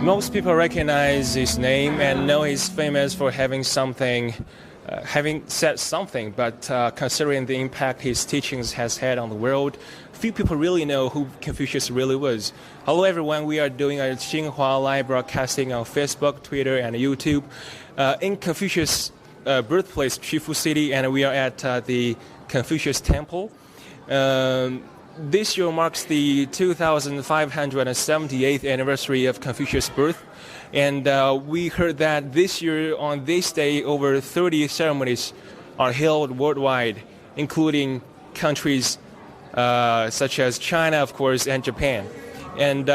Most people recognize his name and know he's famous for having said something, but considering the impact his teachings has had on the world, few people really know who Confucius really was. Hello everyone, we are doing a Xinhua live broadcasting on Facebook, Twitter, and YouTube in Confucius' birthplace, Qufu City, and we are at the Confucius Temple. This year marks the 2578th anniversary of Confucius' birth, and we heard that this year on this day over 30 ceremonies are held worldwide, including countries such as China, of course, and Japan. And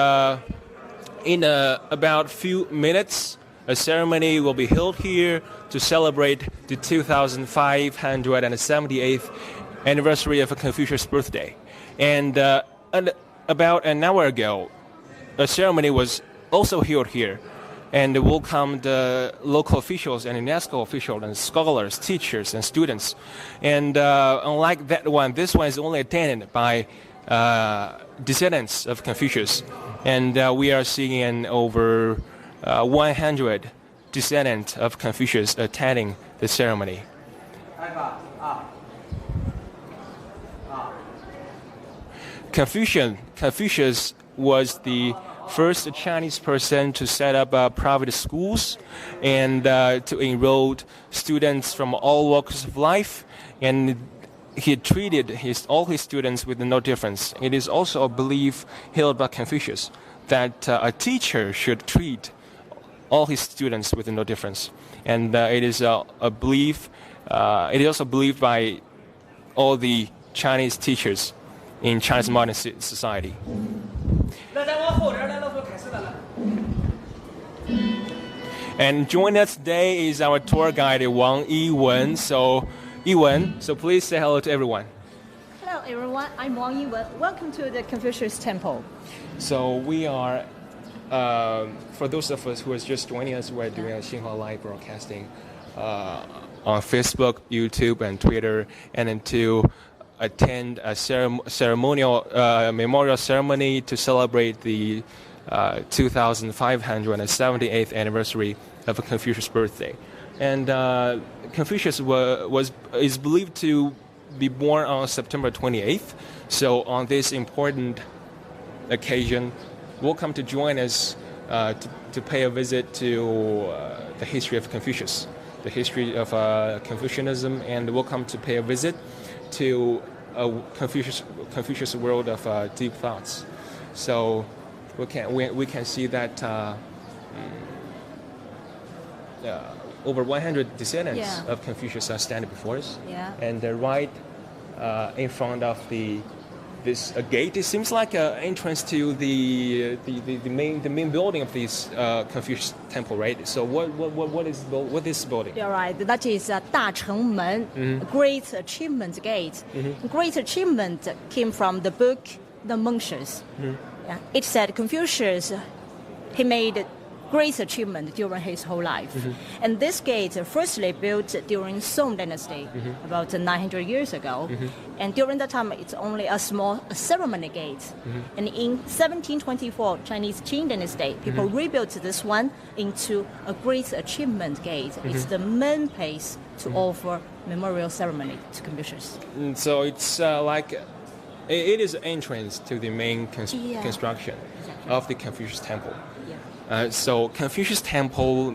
in about few minutes, a ceremony will be held here to celebrate the 2578th anniversary of Confucius' birthday. And about an hour ago, a ceremony was also held here, and welcomed local officials and UNESCO officials and scholars, teachers, and students. And unlike that one, this one is only attended by descendants of Confucius. And we are seeing over 100 descendants of Confucius attending the ceremony. Confucius was the first Chinese person to set up private schools and to enroll students from all walks of life, and he treated all his students with no difference. It is also a belief held by Confucius that a teacher should treat all his students with no difference, and it is a belief. It is also believed by all the Chinese teachers in China's modern society. And joining us today is our tour guide Wang Yiwen. So please say hello to everyone. Hello everyone, I'm Wang Yiwen. Welcome to the Confucius Temple. So we are, for those of us who are just joining us, we're doing a Xinhua live broadcasting on Facebook, YouTube, and Twitter, and then to attend a ceremonial memorial ceremony to celebrate the 2578th anniversary of Confucius' birthday. And Confucius is believed to be born on September 28th. So on this important occasion, welcome to join us to pay a visit to the history of Confucius, the history of Confucianism, and welcome to pay a visit to Confucius' world of deep thoughts. So we can see that over 100 descendants of Confucius are standing before us, and right in front of this gate. It seems like an entrance to the main building of this Confucius temple, right? So what is this building? You're right. That is 大城门, Great Achievement Gate. Great achievement came from the book The Monks. It said Confucius, he made great achievement during his whole life. And this gate firstly built during Song Dynasty, about 900 years ago. And during that time, it's only a small ceremony gate. And in 1724, Chinese Qing Dynasty, people rebuilt this one into a great achievement gate. It's the main place to offer memorial ceremony to Confucius. So it's like it is an entrance to the main construction of the Confucius temple. So Confucius temple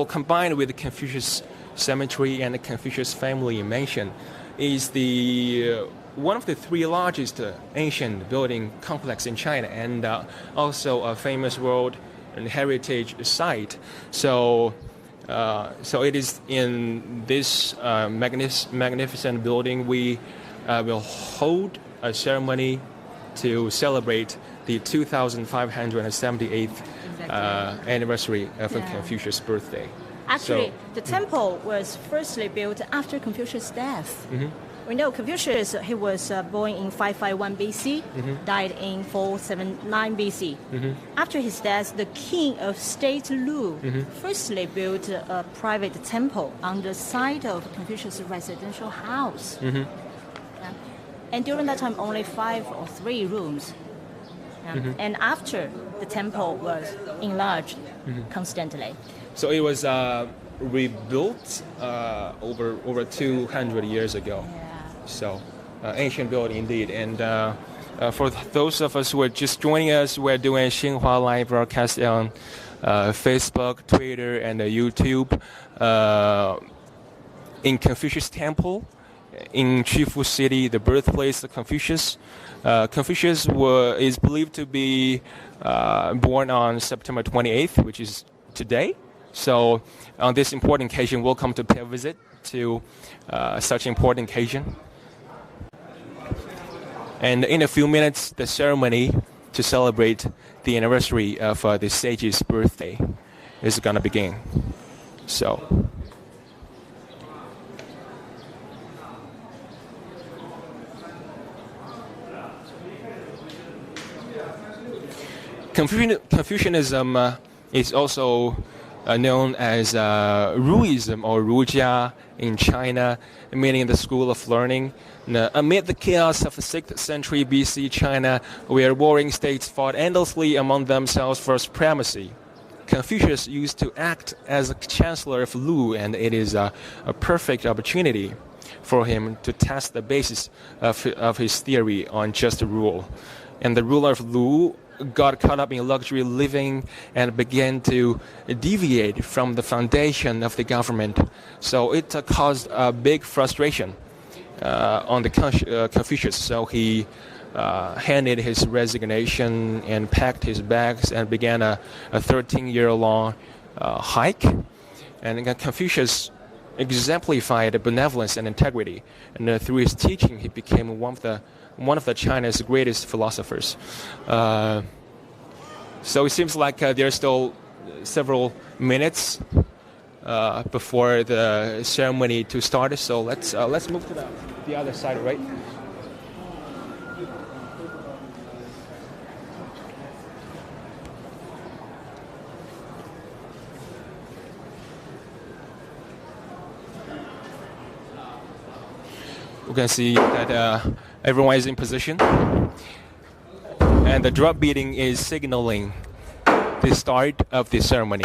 combined with the Confucius cemetery and the Confucius family mansion is one of the three largest ancient building complex in China, and also a famous world and heritage site. So it is in this magnificent building we will hold a ceremony to celebrate the 2578th anniversary of Confucius' birthday. Actually, the temple was firstly built after Confucius' death. We know Confucius, he was born in 551 BC, died in 479 BC. After his death, the king of state Lu firstly built a private temple on the site of Confucius' residential house. Yeah. And during that time, only 5 or 3 rooms. Yeah. And after, the temple was enlarged constantly. So it was rebuilt over 200 years ago. Yeah. So, ancient building indeed. And for those of us who are just joining us, we're doing Xinhua live broadcast on Facebook, Twitter, and YouTube in Confucius Temple in Qufu City, the birthplace of Confucius. Confucius is believed to be born on September 28th, which is today. So, on this important occasion, welcome to pay a visit to such an important occasion. And in a few minutes, the ceremony to celebrate the anniversary of the sage's birthday is going to begin. So, Confucianism is also known as Ruism or Rujia in China, meaning the school of learning. Amid the chaos of the 6th century BC China, where warring states fought endlessly among themselves for supremacy, Confucius used to act as a chancellor of Lu, and it is a perfect opportunity for him to test the basis of his theory on just rule. And the ruler of Lu got caught up in luxury living and began to deviate from the foundation of the government. So it caused a big frustration on the Confucius. So he handed his resignation and packed his bags and began a 13-year-long hike. And Confucius exemplified benevolence and integrity. And through his teaching, he became one of the China's greatest philosophers. So it seems like there's still several minutes before the ceremony to start. So let's move to the other side, right? We can see that everyone is in position, and the drum beating is signaling the start of the ceremony.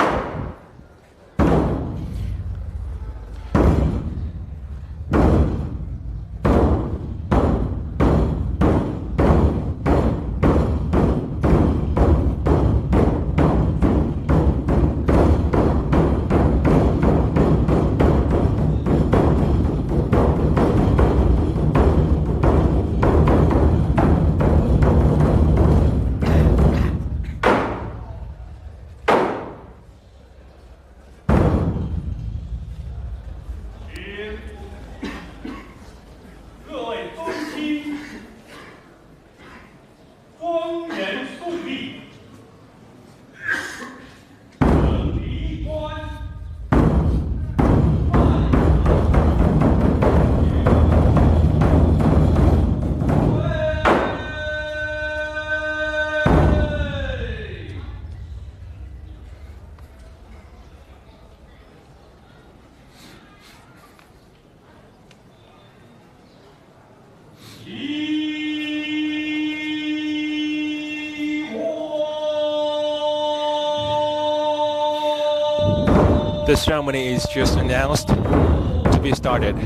The ceremony is just announced to be started.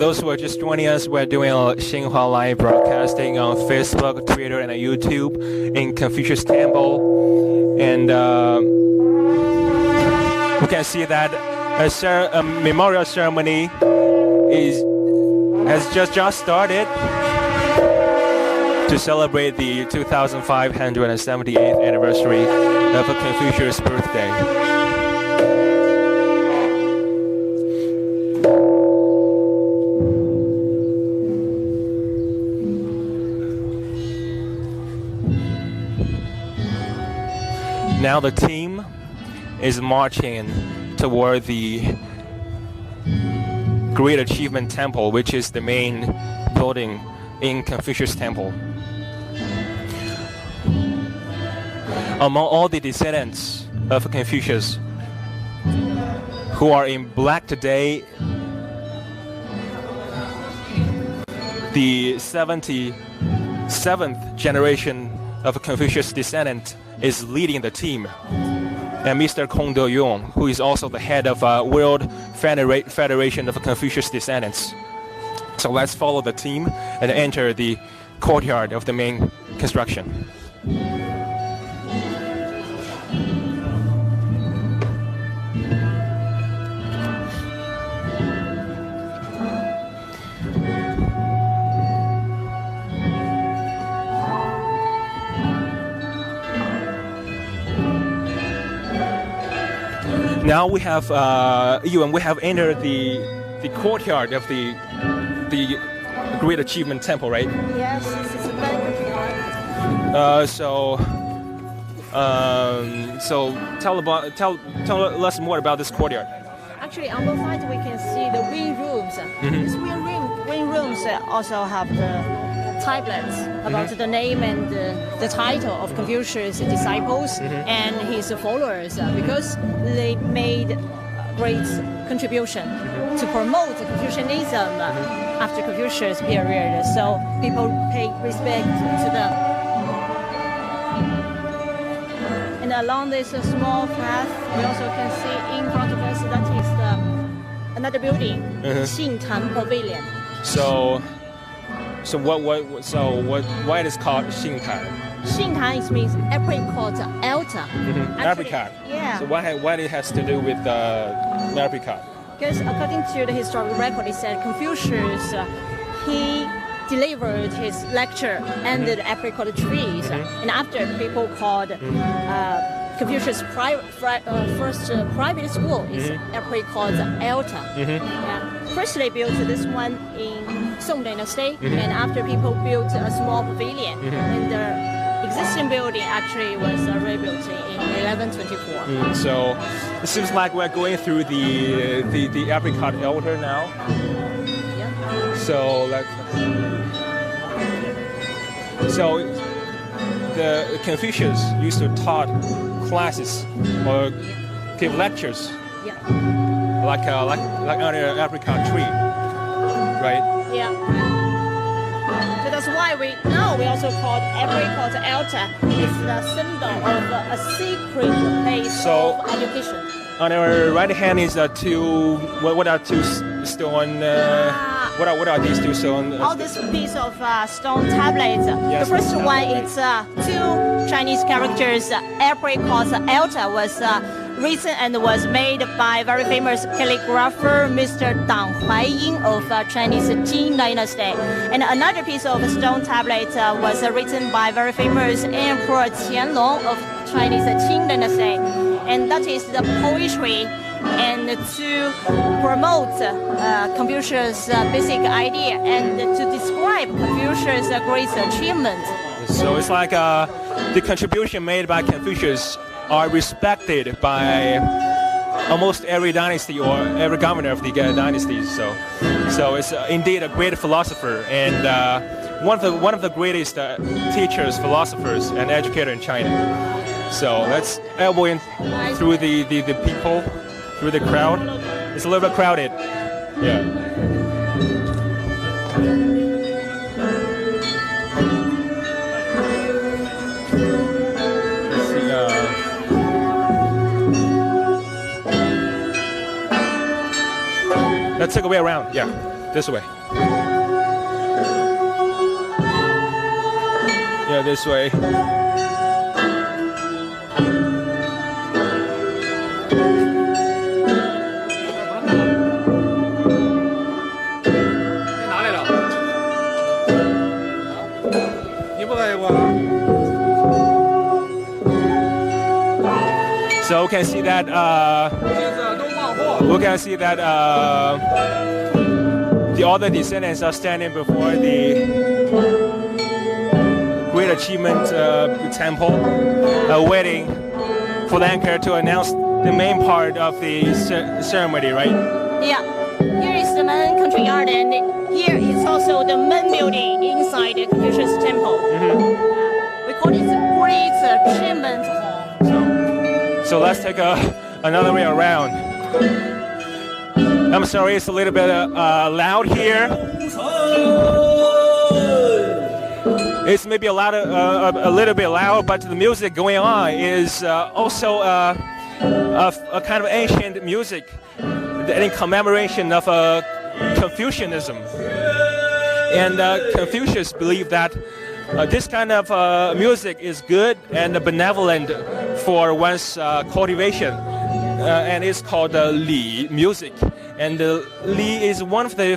those who are just joining us, we're doing a Xinhua Live broadcasting on Facebook, Twitter, and YouTube in Confucius Temple. And we can see that a memorial ceremony has just started to celebrate the 2578th anniversary of Confucius' birthday. Now the team is marching toward the Great Achievement Temple, which is the main building in Confucius Temple. Among all the descendants of Confucius who are in black today, the 77th generation of Confucius descendant is leading the team. And Mr. Kong De-yong, who is also the head of World Federation of Confucius Descendants. So let's follow the team and enter the courtyard of the main construction. Now we have entered the courtyard of the Great Achievement Temple, right? Yes, this is a banquet hall. So tell us more about this courtyard. Actually, on both sides we can see the wing rooms. These wing rooms also have the tablets about the name and the title of Confucius' disciples and his followers, because they made great contribution to promote Confucianism after Confucius period. So people pay respect to them. And along this small path, we also can see in front of us that is another building, Xingtan Pavilion. Why it is called Xingtan? Xingtan means apricot altar. Apricot. Yeah. So what it has to do with apricot? Because according to the historical record, it said Confucius, he delivered his lecture under the apricot trees, and after people called Confucius' first private school is apricot altar. Yeah. First they built this one in Song Dynasty, and after people built a small pavilion, and the existing building actually was rebuilt in 1124. So it seems like we're going through the apricot altar now. Yeah. So the Confucius used to taught classes or give lectures. Yeah. Like under an apricot tree, right? Yeah. So that's why we also call apricot altar. It's the symbol of a secret place of education. On our right hand is two. What are two stone? What are these two stone? All this piece of stone tablets. Yes, the first one is two Chinese characters. Apricot altar was written and was made by very famous calligrapher Mr. Dang Huaiying of Chinese Qing Dynasty. And another piece of stone tablet was written by very famous Emperor Qianlong of Chinese Qing Dynasty. And that is the poetry and to promote Confucius' basic idea and to describe Confucius' great achievement. So it's like the contribution made by Confucius are respected by almost every dynasty or every governor of the dynasties. So it's indeed a great philosopher and one of the greatest teachers, philosophers, and educator in China. So let's elbow in through the people, through the crowd. It's a little bit crowded. Yeah. Let's take a way around. Yeah. This way. Yeah, this way. So we can see that the other descendants are standing before the Great Achievement Temple, waiting for the anchor to announce the main part of the ceremony, right? Yeah. Here is the main country yard, and here is also the main building inside the Confucius Temple. We call it the Great Achievement Hall. So let's take another way around. I'm sorry, it's a little bit loud here. It's maybe a little bit loud, but the music going on is also a kind of ancient music in commemoration of Confucianism. And Confucius believed that this kind of music is good and benevolent for one's cultivation, and it's called Li music. And Li is one of the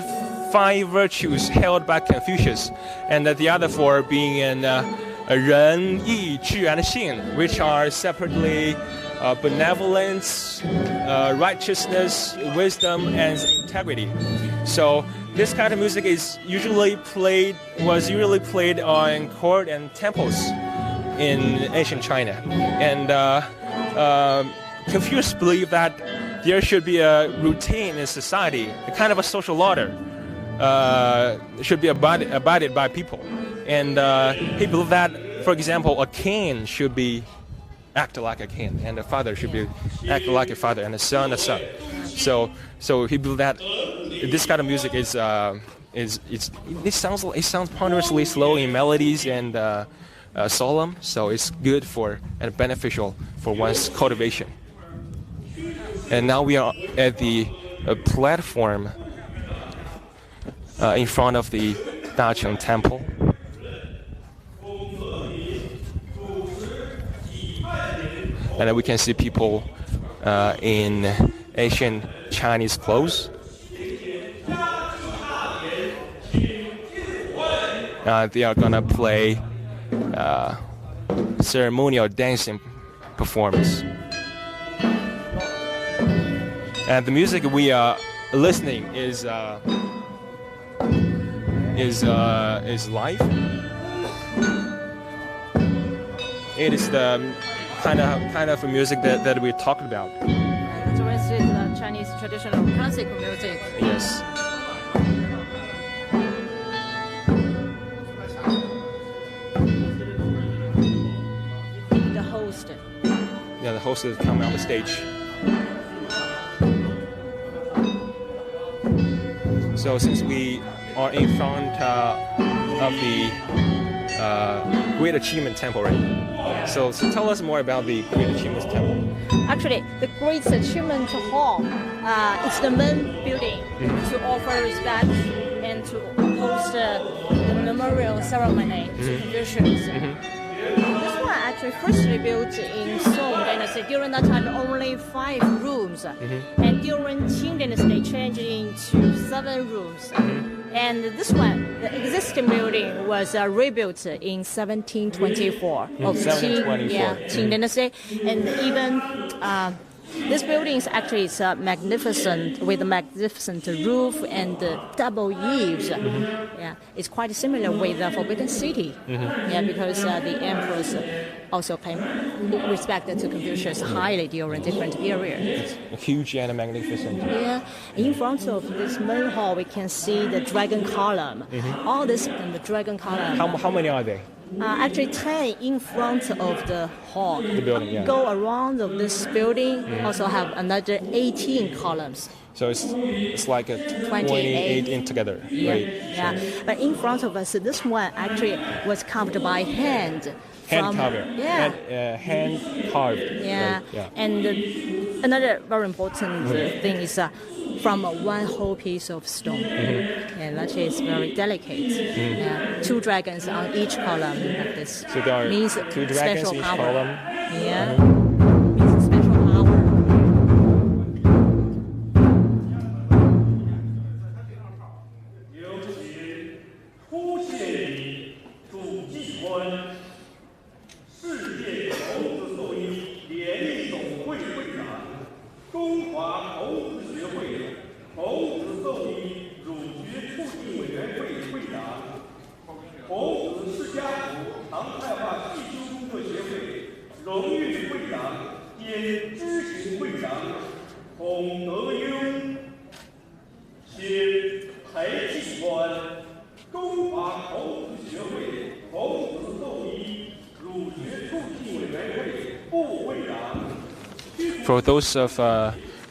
5 virtues held by Confucius, and the other 4 being in Ren, Yi, Zhi, and Xin, which are separately benevolence, righteousness, wisdom, and integrity. So this kind of music was usually played on court and temples in ancient China. And Confucius believed that there should be a routine in society, a kind of a social order should be abided by people. And he believed that, for example, a king should be act like a king, and a father should be act like a father, and a son a son. So he believed that this kind of music it sounds ponderously slow in melodies and solemn, so it's good for and beneficial for one's cultivation. And now we are at the platform in front of the Dacheng Temple. And we can see people in ancient Chinese clothes. They are gonna play ceremonial dancing performance. And the music we are listening is live. It is the kind of music that we talked about. The rest is Chinese traditional classical music. Yes. The host. Yeah, the host is coming on the stage. So since we are in front of the Great Achievement Temple, right? So tell us more about the Great Achievement Temple. Actually, the Great Achievement Hall is the main building to offer respect and to host the memorial ceremony to Confucius. This one actually firstly built in Song Dynasty. During that time, only 5 rooms, and during Qing Dynasty, changed into 7 rooms. And this one, the existing building was rebuilt in 1724 of Qing Dynasty, and even this building is actually magnificent with a magnificent roof and double eaves. Yeah, it's quite similar with the Forbidden City. Yeah, because the emperors also paid respect to Confucius highly during different periods. It's huge and magnificent. Yeah, in front of this main hall, we can see the dragon column. All this and the dragon column. How many are they? Actually 10 in front of the hall. The building, yeah. Go around of this building, also have another 18 columns. So it's like a 28 in together, Yeah, right? yeah. But in front of us, this one actually was carved by hand. Hand carved. Yeah. Hand carved. Yeah. Right? Yeah. And another very important thing is from one whole piece of stone. And that is very delicate. 2 dragons on each column like this. So there are means 2 dragons special each power. column. Yeah. Means special power.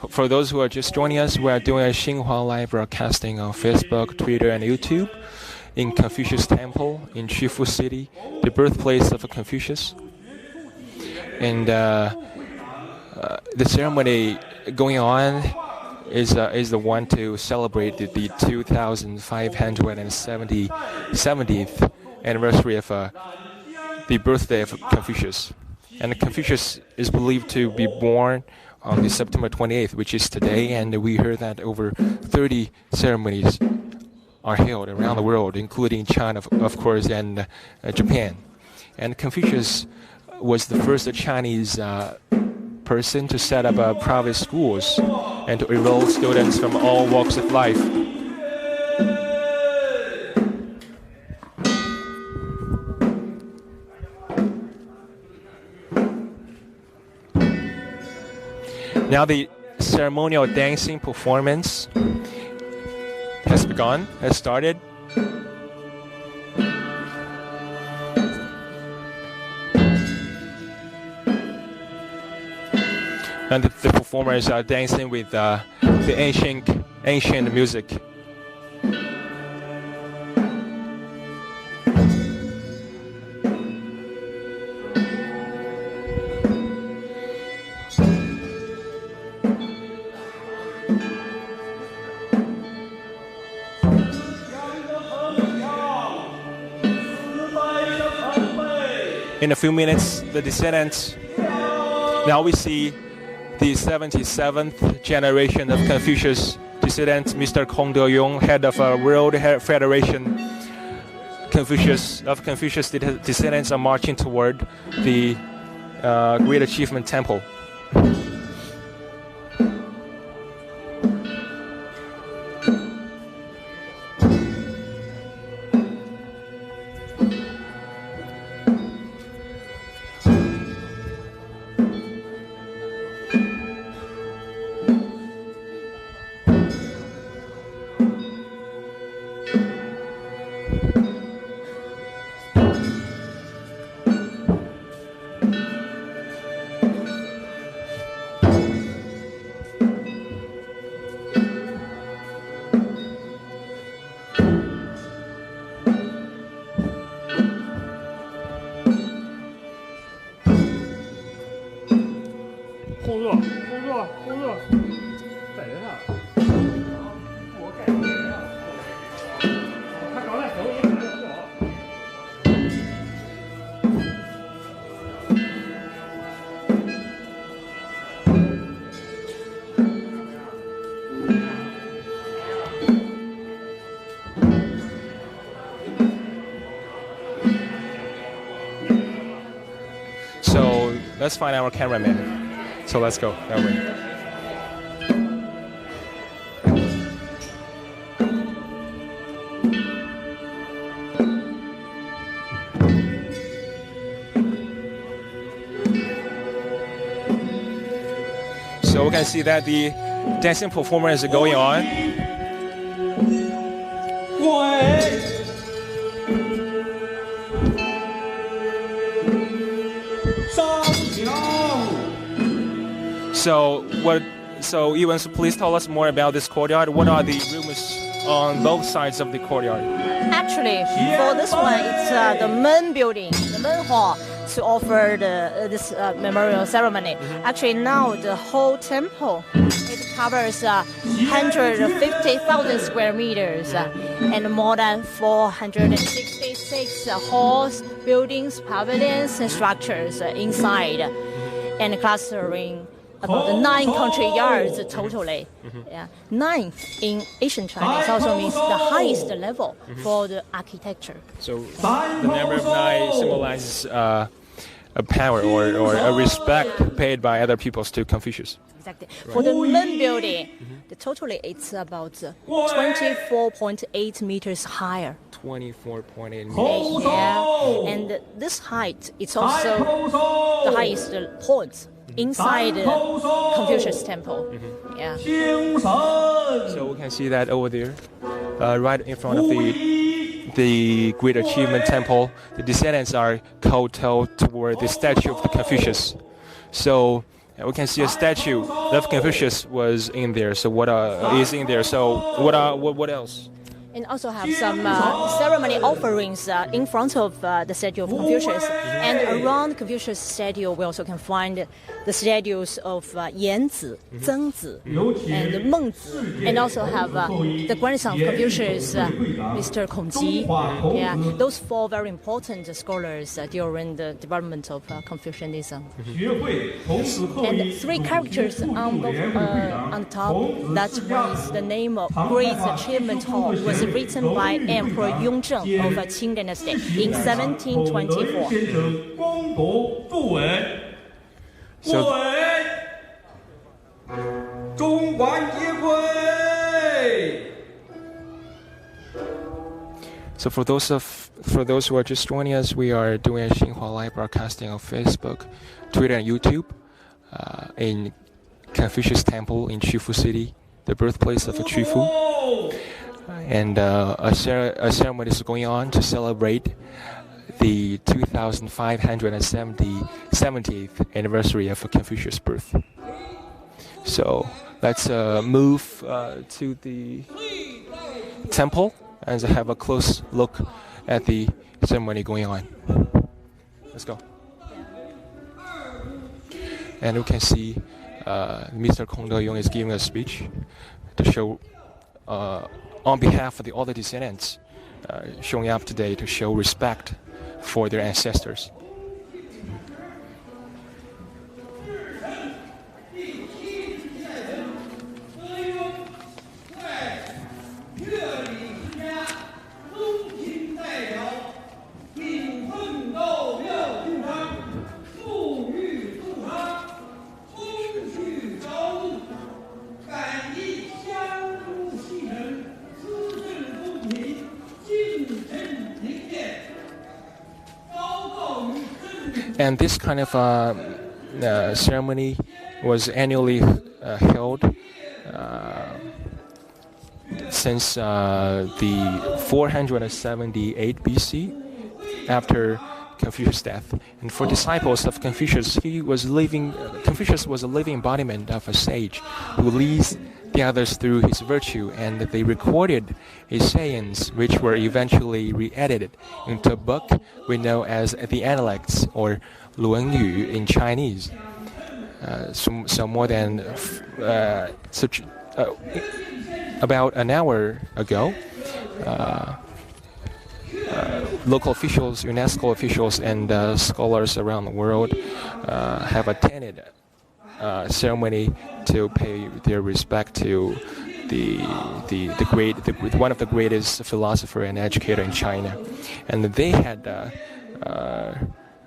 For those who are just joining us, we are doing a Xinhua live broadcasting on Facebook, Twitter, and YouTube in Confucius Temple in Qufu City, the birthplace of Confucius. And the ceremony going on is the one to celebrate the 2570th anniversary of the birthday of Confucius. And Confucius is believed to be born on the September 28th, which is today, and we heard that over 30 ceremonies are held around the world, including China, of course, and Japan. And Confucius was the first Chinese person to set up private schools and to enroll students from all walks of life. Now the ceremonial dancing performance has started. And the performers are dancing with the ancient music. In a few minutes, the Descendants. Now we see the 77th generation of Confucius descendants, Mr. Kong De-yong, head of World Federation Confucius descendants, are marching toward the Great Achievement Temple. So let's find our cameraman. So let's go that way. So we can see that the dancing performance is going on. So Ewan, please tell us more about this courtyard. What are the rooms on both sides of the courtyard? Actually, for this one, it's the main building, the main hall. to offer this memorial ceremony. Actually, now the whole temple, it covers 150,000 square meters and more than 466 halls, buildings, pavilions, and structures inside, and clustering about 9 country yards totally. Yeah. 9 in ancient Chinese also means the highest level for the architecture. So the number of 9 symbolizes a power or a respect paid by other peoples to Confucius. Exactly. Right. For the main building, the totally it's about 24.8 meters higher. 24.8 meters. Yeah. And this height is also the highest point inside Confucius Temple. Yeah. So we can see that over there, right in front of the Great Achievement Temple. The descendants are kowtowed toward the statue of the Confucius. So we can see a statue of Confucius was in there. So what is in there? So what else? And also have some ceremony offerings in front of the statue of Confucius. And around Confucius statue, we also can find the statues of Yanzi, Zengzi, and Mengzi, and also have the grandson of Confucius, Mr. Kongji. Yeah, those 4 very important scholars during the development of Confucianism. And 3 characters on the top. That was the name of Great Achievement Hall. Was written by Emperor Yongzheng of Qing Dynasty in 1724. So for those who are just joining us, we are doing a Xinhua live broadcasting on Facebook, Twitter, and YouTube in Confucius Temple in Qufu City, the birthplace of Qufu. And a ceremony is going on to celebrate the 2570th anniversary of Confucius' birth. So let's move to the temple and have a close look at the ceremony going on. Let's go. And we can see Mr. Kong De-yong is giving a speech to show on behalf of all the descendants showing up today to show respect for their ancestors. And this kind of ceremony was annually held since the 478 BC, after Confucius' death. And for disciples of Confucius, Confucius was a living embodiment of a sage who leads the others through his virtue, and they recorded his sayings, which were eventually re-edited into a book we know as the Analects, or 论语 in Chinese. So more than about an hour ago, local officials, UNESCO officials, and scholars around the world have attended ceremony to pay their respect to one of the greatest philosopher and educator in China, and they had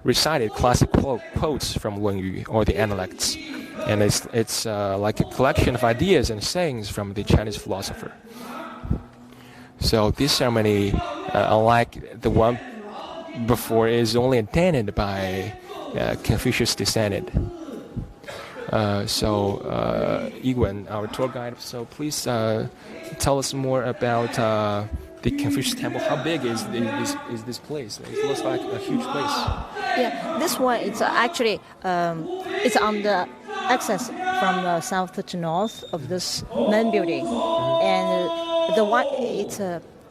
recited classic quotes from 论语 or the Analects, and it's like a collection of ideas and sayings from the Chinese philosopher. So this ceremony, unlike the one before, is only attended by Confucius descendant. Yiwen, our tour guide, so please tell us more about the Confucius Temple. How big is this place? It looks like a huge place. Yeah, this one it's actually it's on the access from the south to north of this main building, and the one it's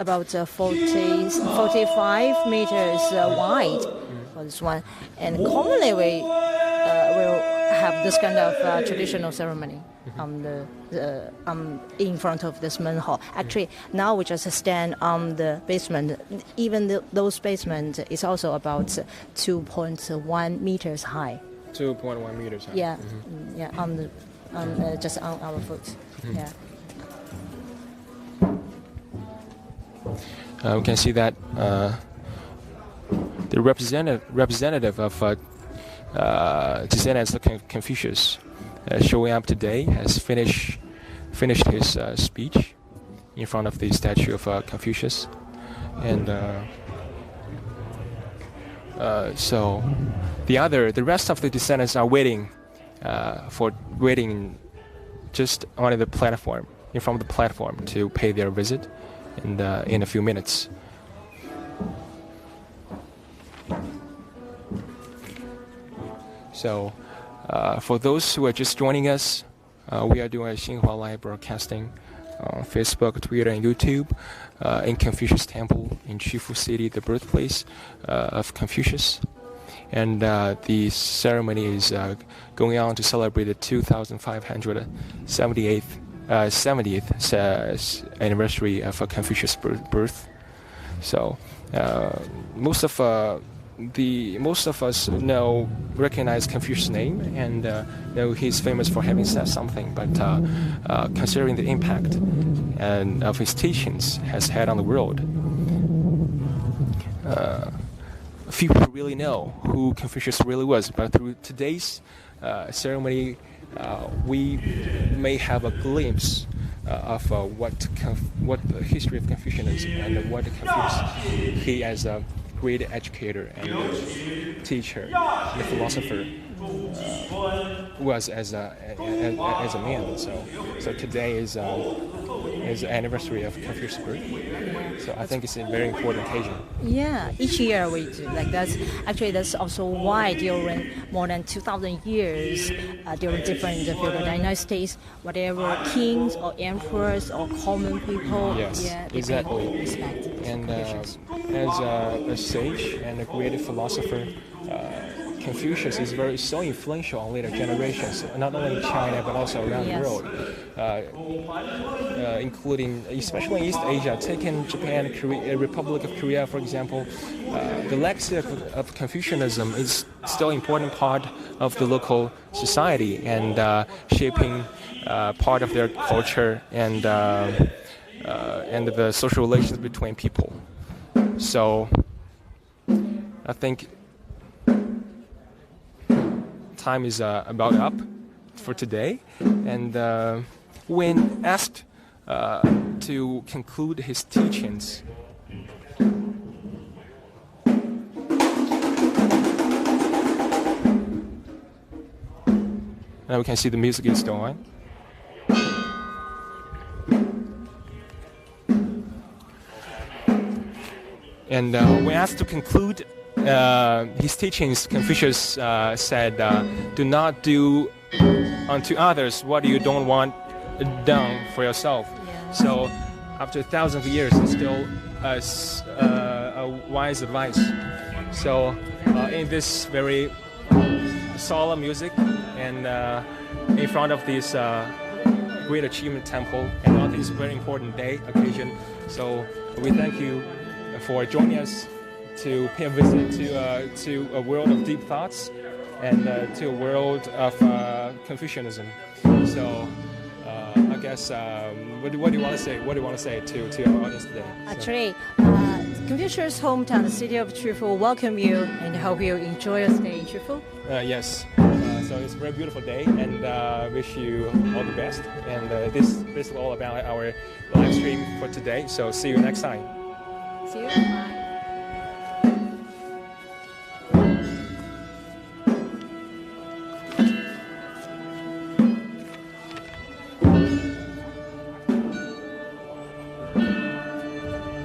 about 45 meters wide for this one. And commonly we will have this kind of traditional ceremony in front of this main hall. Actually, now we just stand on the basement. Even those basement is also about 2.1 meters high. 2.1 meters high. Yeah, yeah, just on our foot. Yeah. We can see that the representative of Descendants of Confucius showing up today has finished his speech in front of the statue of Confucius, and so the rest of the descendants are waiting just on the platform, in front of the platform, to pay their visit, and in a few minutes. So, for those who are just joining us, we are doing a Xinhua live broadcasting on Facebook, Twitter, and YouTube in Confucius Temple in Qufu City, the birthplace of Confucius. And the ceremony is going on to celebrate the 70th anniversary of Confucius' birth. So, most of us recognize Confucius' name and know he's famous for having said something. But considering the impact of his teachings has had on the world, few people really know who Confucius really was. But through today's ceremony, we may have a glimpse of what the history of Confucianism and what Confucius, he as a great educator and teacher and philosopher was as a man. So today is the anniversary of Confucius' birth. So I think it's a very important occasion. Yeah, each year we do like that. Actually, that's also why during more than 2,000 years, during different feudal dynasties, whatever kings or emperors or common people, exactly. They respect and as a sage and a great philosopher, Confucius is so influential on later generations, not only in China but also around the world, including especially in East Asia. Taking Japan, Korea, Republic of Korea, for example, the legacy of Confucianism is still an important part of the local society and shaping part of their culture and the social relations between people. So I think time is about up for today, and when asked to conclude his teachings, now we can see the music is still on. And when asked to conclude his teachings, Confucius said, "Do not do unto others what you don't want done for yourself." Yeah. So, after thousands of years, it's still a wise advice. So, in this very solemn music and in front of this great achievement temple and on this very important day occasion, so we thank you for joining us to pay a visit to a world of deep thoughts and to a world of Confucianism. So I guess what do you want to say? What do you want to say to our audience today? Actually, Confucius' hometown, the city of Qufu, welcome you and hope you enjoy your stay in Qufu. Yes. So it's a very beautiful day, and wish you all the best. And this is all about our live stream for today. So see you next time. See you.